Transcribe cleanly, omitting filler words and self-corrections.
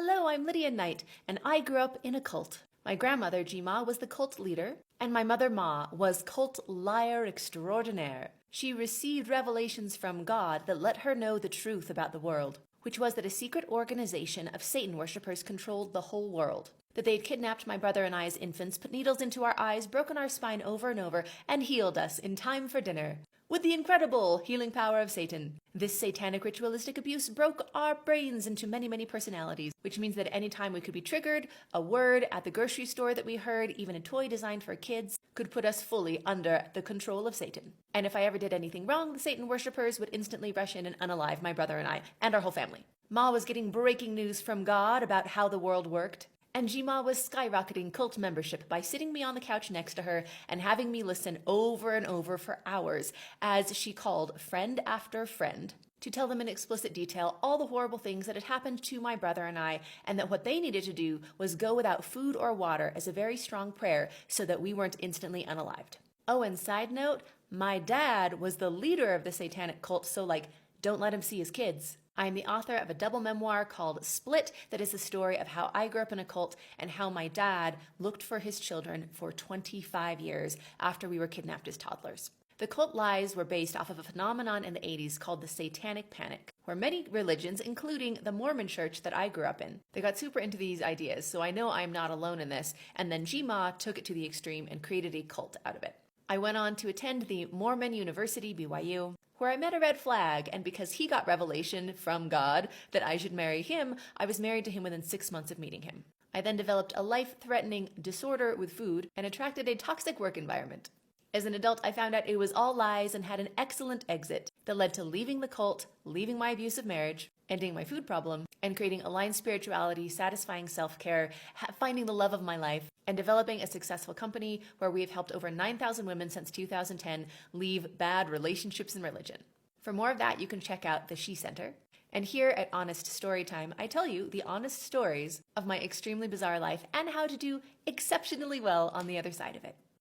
Hello, I'm Lydia Knight, and I grew up in a cult. My grandmother, Jima, was the cult leader, and my mother, Ma, was cult liar extraordinaire. She received revelations from God that let her know the truth about the world, which was that a secret organization of Satan worshippers controlled the whole world. That they'd kidnapped my brother and I as infants, put needles into our eyes, broken our spine over and over, and healed us in time for dinner. With the incredible healing power of Satan. This satanic ritualistic abuse broke our brains into many, many personalities, which means that any time we could be triggered, a word at the grocery store that we heard, even a toy designed for kids, could put us fully under the control of Satan. And if I ever did anything wrong, the Satan worshippers would instantly rush in and unalive my brother and I, and our whole family. Ma was getting breaking news from God about how the world worked. And Jima was skyrocketing cult membership by sitting me on the couch next to her and having me listen over and over for hours as she called friend after friend to tell them in explicit detail all the horrible things that had happened to my brother and I, and that what they needed to do was go without food or water as a very strong prayer so that we weren't instantly unalived. Oh, and side note, my dad was the leader of the satanic cult, so don't let him see his kids. I am the author of a double memoir called Split that is the story of how I grew up in a cult and how my dad looked for his children for 25 years after we were kidnapped as toddlers. The cult lies were based off of a phenomenon in the 80s called the Satanic Panic, where many religions, including the Mormon church that I grew up in, they got super into these ideas, so I know I'm not alone in this, and then Jima took it to the extreme and created a cult out of it. I went on to attend the Mormon University, BYU, where I met a red flag, and because he got revelation from God that I should marry him, I was married to him within 6 months of meeting him. I then developed a life-threatening disorder with food and attracted a toxic work environment. As an adult, I found out it was all lies and had an excellent exit that led to leaving the cult, leaving my abusive marriage, ending my food problem, and creating aligned spirituality, satisfying self-care, finding the love of my life, and developing a successful company where we have helped over 9,000 women since 2010 leave bad relationships and religion. For more of that, you can check out the She Center. And here at Honest Storytime, I tell you the honest stories of my extremely bizarre life and how to do exceptionally well on the other side of it.